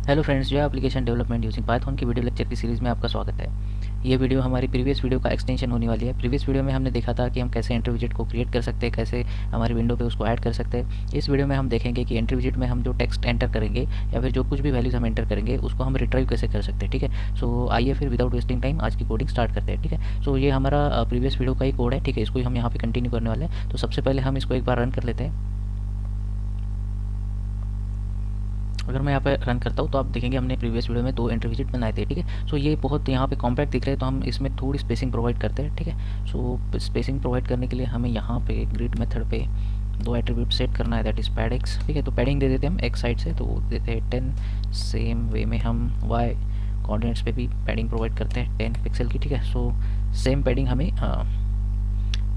Hello friends, जो application development using Python की video lecture की सीरीज़ में आपका स्वागत है। ये वीडियो हमारी प्रीवियस वीडियो का एक्सटेंशन होने वाली है। प्रीवियस वीडियो में हमने देखा था कि हम कैसे एंट्री विजेट को क्रिएट कर सकते हैं, कैसे हमारी विंडो पे उसको ऐड कर सकते हैं। इस वीडियो में हम देखेंगे कि एंट्री विजेट में हम जो टेक्स्ट एंटर करेंगे या फिर जो कुछ भी वैल्यूज़ हम एंटर करेंगे उसको हम रिट्राइव कैसे कर सकते हैं। ठीक है, सो आइए फिर विदाउट वेस्टिंग टाइम आज की कोडिंग स्टार्ट करते हैं। ठीक है, सो ये हमारा प्रीवियस वीडियो का ही कोड है। ठीक है, इसको हम यहाँ पे कंटिन्यू करने वाले हैं। तो सबसे पहले हम इसको एक बार रन कर लेते हैं। अगर मैं यहाँ पे रन करता हूँ तो आप देखेंगे हमने प्रीवियस वीडियो में 2 एंट्री विजिट बनाए थे। ठीक है, सो ये बहुत यहाँ पे कॉम्पैक्ट दिख रहे हैं, तो हम इसमें थोड़ी स्पेसिंग प्रोवाइड करते हैं। ठीक है, सो स्पेसिंग प्रोवाइड करने के लिए हमें यहाँ पे ग्रिड मेथड पे 2 एट्रीब्यूट सेट करना है, दैट इज़ पैड एक्स। ठीक है, तो पैडिंग दे देते हैं हम एक्स साइड से, तो देते हैं 10। सेम वे में हम वाई कोऑर्डिनेट्स पे भी पैडिंग प्रोवाइड करते हैं 10 पिक्सल की। ठीक है, सो सेम पैडिंग हमें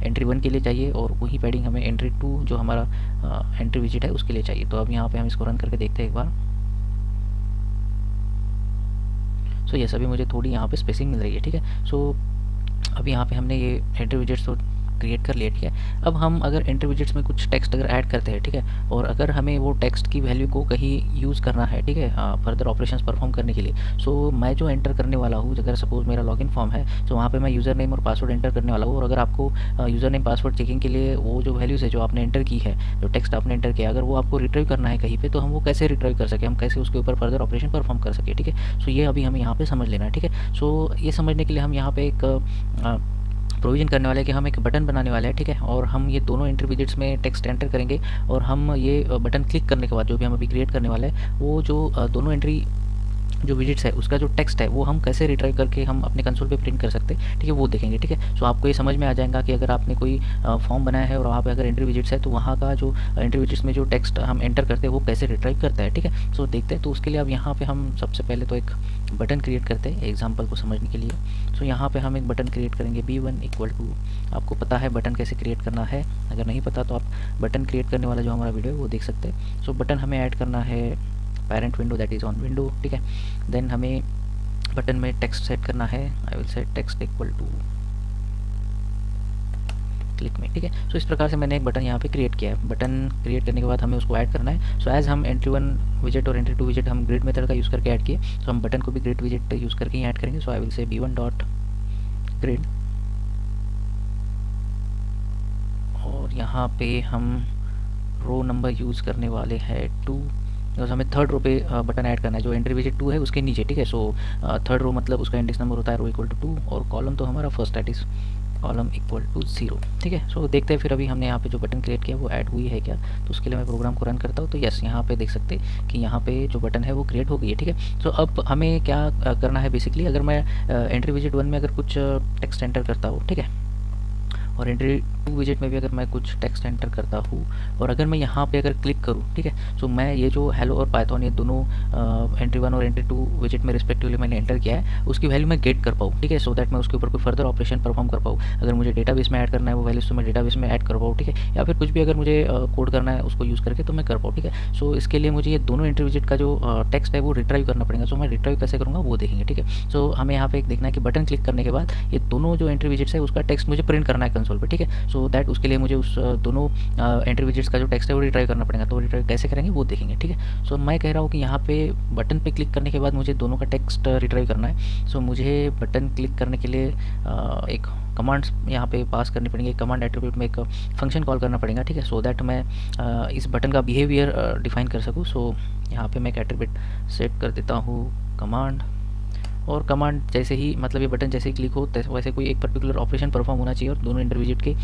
एंट्री 1 के लिए चाहिए और वही पैडिंग हमें एंट्री 2 जो हमारा एंट्री विजिट है उसके लिए चाहिए। तो अब यहाँ पे हम इसको रन करके देखते हैं एक बार। सो ये सभी मुझे थोड़ी यहाँ पे स्पेसिंग मिल रही है। ठीक है, सो अब यहाँ पे हमने ये एंट्री विजेट्स तो क्रिएट कर लिया। ठीक है, अब हम अगर एंट्री विजेट्स में कुछ टेक्स्ट अगर ऐड करते हैं, ठीक है, और अगर हमें वो टेक्स्ट की वैल्यू को कहीं यूज़ करना है, ठीक है, फर्दर ऑपरेशंस परफॉर्म करने के लिए, सो मैं जो एंटर करने वाला हूँ, अगर सपोज मेरा लॉगिन फॉर्म है तो वहाँ पे मैं यूज़र नेम और पासवर्ड एंटर करने वाला हूँ। और अगर आपको यूज़र नेम पासवर्ड चेकिंग के लिए वो जो वैल्यूज़ है जो आपने एंटर की है, जो टेक्स्ट आपने एंटर किया, अगर वो आपको रिट्राइव करना है कहीं पे, तो हम वो कैसे रिट्राइव कर सकें, हम कैसे उसके ऊपर फर्दर ऑपरेशन परफॉर्म कर सकें। ठीक है, सो ये अभी हमें यहाँ पे समझ लेना है। ठीक है, सो ये समझने के लिए हम यहाँ पे एक प्रोविजन करने वाले हैं कि हम एक बटन बनाने वाले हैं। ठीक है, और हम ये दोनों एंट्री विजेट्स में टेक्स्ट एंटर करेंगे और हम ये बटन क्लिक करने के बाद जो भी हम अभी क्रिएट करने वाले हैं, वो जो दोनों एंट्री जो विजिट्स है उसका जो टेक्स्ट है वो हम कैसे रिट्राइव करके हम अपने कंसोल पे प्रिंट कर सकते हैं। ठीक है, वो देखेंगे। ठीक है, सो आपको ये समझ में आ जाएगा कि अगर आपने कोई फॉर्म बनाया है और वहाँ पे अगर एंट्री विजिट्स है तो वहाँ का जो एंट्री विजिट्स में जो टेक्स्ट हम एंटर करते हैं वो कैसे रिट्राइव करता है। ठीक है, सो देखते हैं। तो उसके लिए अब यहाँ पे हम सबसे पहले तो एक बटन क्रिएट करते हैं एग्जाम्पल को समझने के लिए। सो यहाँ पे हम एक बटन क्रिएट करेंगे b1 इक्वल टू, आपको पता है बटन कैसे क्रिएट करना है, अगर नहीं पता तो आप बटन क्रिएट करने वाला जो हमारा वीडियो है वो देख सकते हैं। सो बटन हमें ऐड करना है parent window, that is on window. ठीक है, देन हमें बटन में टेक्स्ट सेट करना है, I will set text equal to click में। ठीक है, सो इस प्रकार से मैंने एक बटन यहाँ पे क्रिएट किया है। बटन क्रिएट करने के बाद हमें उसको ऐड करना है। सो एज हम एंट्री 1 विजेट और एंट्री 2 विजेट हम ग्रिड मेथड का यूज़ करके ऐड किए, तो हम बटन को भी ग्रिड विजेट यूज़ करके ही ऐड करेंगे। सो आई विल से b1 डॉट ग्रिड, और यहाँ पे हम रो नंबर यूज़ करने वाले हैं 2, बिकॉज हमें थर्ड रो पे बटन ऐड करना है जो एंट्री विजिट 2 है उसके नीचे। ठीक है, सो थर्ड रो मतलब उसका इंडेक्स नंबर होता है रो इक्वल टू 2, और कॉलम तो हमारा first, that is column equal to 0। ठीक है, सो देखते हैं फिर अभी हमने यहाँ पे जो बटन क्रिएट किया वो ऐड हुई है क्या। तो उसके लिए मैं प्रोग्राम को रन करता हूँ। तो यस, यहाँ पे देख सकते हैं कि यहाँ पे जो बटन है वो क्रिएट हो गई है। ठीक है, सो अब हमें क्या करना है बेसिकली, अगर मैं एंट्री विजिट 1 में अगर कुछ टेक्स्ट एंटर करता हूँ, ठीक है, और एंट्री 2 विजिट में भी अगर मैं कुछ टेक्स्ट एंटर करता हूँ, और अगर मैं यहाँ पे अगर क्लिक करूँ, ठीक है, सो मैं ये जो हेलो और पाइथन ये दोनों एंट्री 1 और एंट्री 2 विजिट में रिस्पेक्टिवली मैंने एंटर किया है उसकी वैल्यू मैं गेट कर पाऊँ। ठीक है, सो दैट मैं उसके ऊपर कोई फर्दर ऑपरेशन परफॉर्म कर पाऊँ। अगर मुझे डेटाबेस में ऐड करना है वो वैल्यूज तो मैं डेटाबेस में ऐड कर पाऊँ। ठीक है, या फिर कुछ भी अगर मुझे कोड करना है उसको यूज़ करके तो मैं कर पाऊँ। ठीक है, सो इसके लिए मुझे ये दोनों एंट्री विजिट का जो टेक्स्ट है वो रिट्राइव करना पड़ेगा। सो मैं रिट्राइव कैसे करूँगा वो देखेंगे। ठीक है, सो हमें यहाँ पे एक देखना है कि बटन क्लिक करने के बाद ये दोनों जो एंट्री विजिट्स है उसका टेक्स्ट मुझे प्रिंट करना है कंसोल पे। ठीक है, सो दैट उसके लिए मुझे उस दोनों एंट्री विजिट्स का जो टेक्स्ट है वो रिट्राइव करना पड़ेगा। तो रिट्राइव कैसे करेंगे वो देखेंगे। ठीक है, सो मैं कह रहा हूँ कि यहाँ पे बटन पे क्लिक करने के बाद मुझे दोनों का टेक्स्ट रिट्राइव करना है। सो मुझे बटन क्लिक करने के लिए एक कमांड्स यहाँ पे पास करनी पड़ेंगे। कमांड एट्रीब्यूट में एक फंक्शन कॉल करना पड़ेगा। ठीक है, सो दैट मैं इस बटन का बिहेवियर डिफाइन कर सकूँ। सो यहाँ पे मैं एक एट्रीब्यूट सेट कर देता हूँ कमांड, और कमांड जैसे ही मतलब ये बटन जैसे ही क्लिक हो वैसे कोई एक पर्टिकुलर ऑपरेशन परफॉर्म होना चाहिए और दोनों एंट्री विजिट के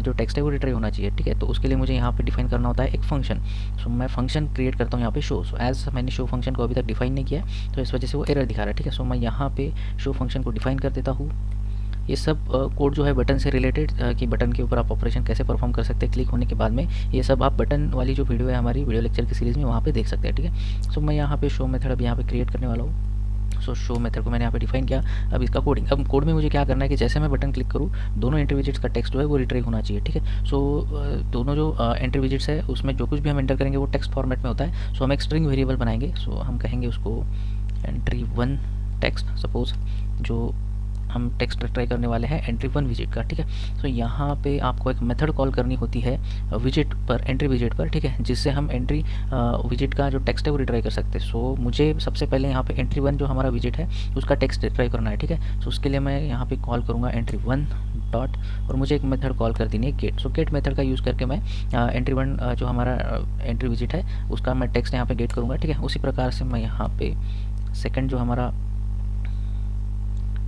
जो टेक्स्ट है वो रिट्राइव होना चाहिए। ठीक है, तो उसके लिए मुझे यहाँ पे डिफाइन करना होता है एक फंक्शन। सो मैं फंक्शन क्रिएट करता हूँ यहाँ पे शो। सो एज मैंने शो फंक्शन को अभी तक डिफाइन नहीं किया तो इस वजह से वो एरर दिखा रहा है। ठीक है, सो मैं यहाँ पे शो फंक्शन को डिफाइन कर देता हूँ। ये सब कोड जो है बटन से रिलेटेड कि बटन के ऊपर आप ऑपरेशन कैसे परफॉर्म कर सकते हैं क्लिक होने के बाद में, ये सब आप बटन वाली जो वीडियो है हमारी वीडियो लेक्चर की सीरीज़ में वहाँ पे देख सकते हैं। ठीक है, सो मैं यहाँ पे शो मेथड अब यहाँ पे क्रिएट करने वाला हूँ। सो शो मेथड को मैंने यहाँ पे डिफाइन किया। अब इसका कोडिंग, अब कोड में मुझे क्या करना है कि जैसे मैं बटन क्लिक करूँ दोनों एंट्री विजिट्स का टेक्स्ट जो है वो रिट्राइव होना चाहिए। ठीक है, सो दोनों जो एंट्री विजिट्स है उसमें जो कुछ भी हम एंटर करेंगे वो टेक्स्ट फॉर्मेट में होता है। सो हम एक स्ट्रिंग वेरिएबल बनाएंगे। सो हम कहेंगे उसको एंट्री 1 टेक्स्ट, सपोज जो हम टेक्स्ट ट्राई करने वाले हैं एंट्री 1 विजिट का, ठीक है। सो यहाँ पे आपको एक मेथड कॉल करनी होती है विजिट पर, एंट्री विजिट पर, ठीक है, जिससे हम एंट्री विजिट का जो टेक्स्ट है वो रिट्राई कर सकते हैं। सो मुझे सबसे पहले यहाँ पे एंट्री 1 जो हमारा विजिट है उसका टेक्स्ट रिट्राई करना है, ठीक है। सो उसके लिए मैं यहाँ पे कॉल करूँगा एंट्री 1 डॉट, और मुझे एक मेथड कॉल कर देनी है गेट। सो गेट मेथड का यूज़ करके मैं एंट्री 1 जो हमारा एंट्री विजिट है उसका मैं टेक्स्ट यहाँ पे गेट करूँगा, ठीक है। उसी प्रकार से मैं यहाँ पे सेकंड जो हमारा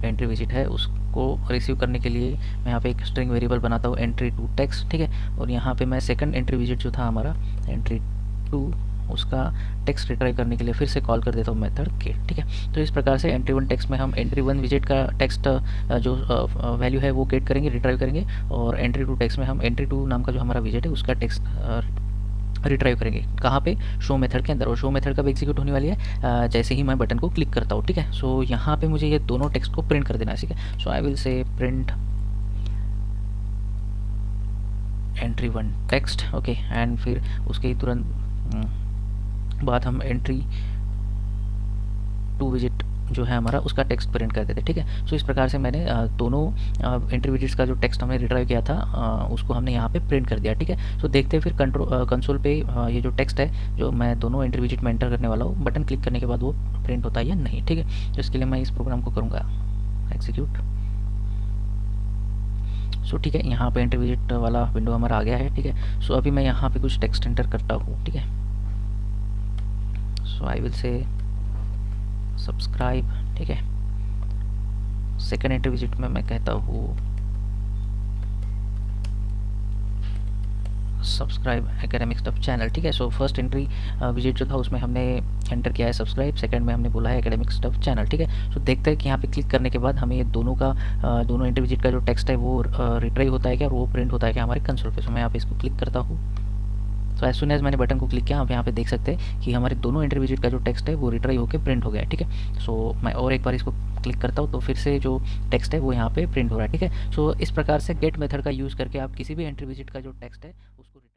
एंट्री विजिट है उसको रिसीव करने के लिए मैं यहाँ पे एक स्ट्रिंग वेरिएबल बनाता हूँ एंट्री टू टेक्स्ट, ठीक है। और यहाँ पे मैं सेकंड एंट्री विजिट जो था हमारा एंट्री 2 उसका टेक्स्ट रिट्राई करने के लिए फिर से कॉल कर देता हूँ मेथड गेट, ठीक है। तो इस प्रकार से एंट्री 1 टेक्स्ट में हम एंट्री 1 विजिट का टेक्स्ट जो वैल्यू है वो गेट करेंगे, रिट्राइव करेंगे, और एंट्री 2 टेक्स्ट में हम एंट्री 2 नाम का जो हमारा विजिट है उसका टेक्स्ट रिट्राइव करेंगे। कहाँ पे? शो मेथड के अंदर। और शो मेथड कब एग्जीक्यूट होने वाली है? जैसे ही मैं बटन को क्लिक करता हूँ, ठीक है। सो यहाँ पे मुझे ये दोनों टेक्स्ट को प्रिंट कर देना है, ठीक है। So I will say print entry 1 text, okay, and फिर उसके ही तुरंत बाद हम एंट्री 2 विजिट जो है हमारा उसका टेक्स्ट प्रिंट कर देते, ठीक है। सो इस प्रकार से मैंने दोनों एंट्री विजिट्स का जो टेक्स्ट हमने रिट्राइव किया था उसको हमने यहाँ पे प्रिंट कर दिया, ठीक है। सो देखते हैं फिर कंसोल पे ये जो टेक्स्ट है जो मैं दोनों एंट्री विजिट में एंटर करने वाला हूँ, बटन क्लिक करने के बाद वो प्रिंट होता है या नहीं, ठीक है। तो इसके लिए मैं इस प्रोग्राम को करूँगा एग्जीक्यूट। सो ठीक है, यहाँ पे एंट्री विजिट वाला विंडो हमारा आ गया है, ठीक है। सो अभी मैं यहाँ पे कुछ टेक्स्ट एंटर करता हूँ, ठीक है। सो आई विल से सब्सक्राइब, ठीक है। सेकंड एंट्री विजिट में मैं कहता हूँ सब्सक्राइब एकेडमिक स्टफ चैनल, ठीक है। सो फर्स्ट एंट्री विजिट जो था उसमें हमने एंटर किया है सब्सक्राइब, सेकंड में हमने बोला है एकेडमिक स्टफ चैनल, ठीक है। सो देखते हैं कि यहाँ पे क्लिक करने के बाद हमें ये दोनों का दोनों एंट्री विजिट का जो टेक्स्ट है वो रिट्राइव होता है क्या, और वो प्रिंट होता है क्या हमारे कंसोल पे। सो मैं यहाँ पे इसको क्लिक करता हूँ। सो एज सुन एज मैंने बटन को क्लिक किया, आप यहाँ पे देख सकते हैं कि हमारे दोनों एंट्री विजिट का जो टेक्स्ट है वो रिट्राइव होकर प्रिंट हो गया है, ठीक है। सो मैं और एक बार इसको क्लिक करता हूँ तो फिर से जो टेक्स्ट है वो यहाँ पे प्रिंट हो रहा है, ठीक है। सो इस प्रकार से गेट मेथड का यूज़ करके आप किसी भी एंट्री विजिट का जो टेक्स्ट है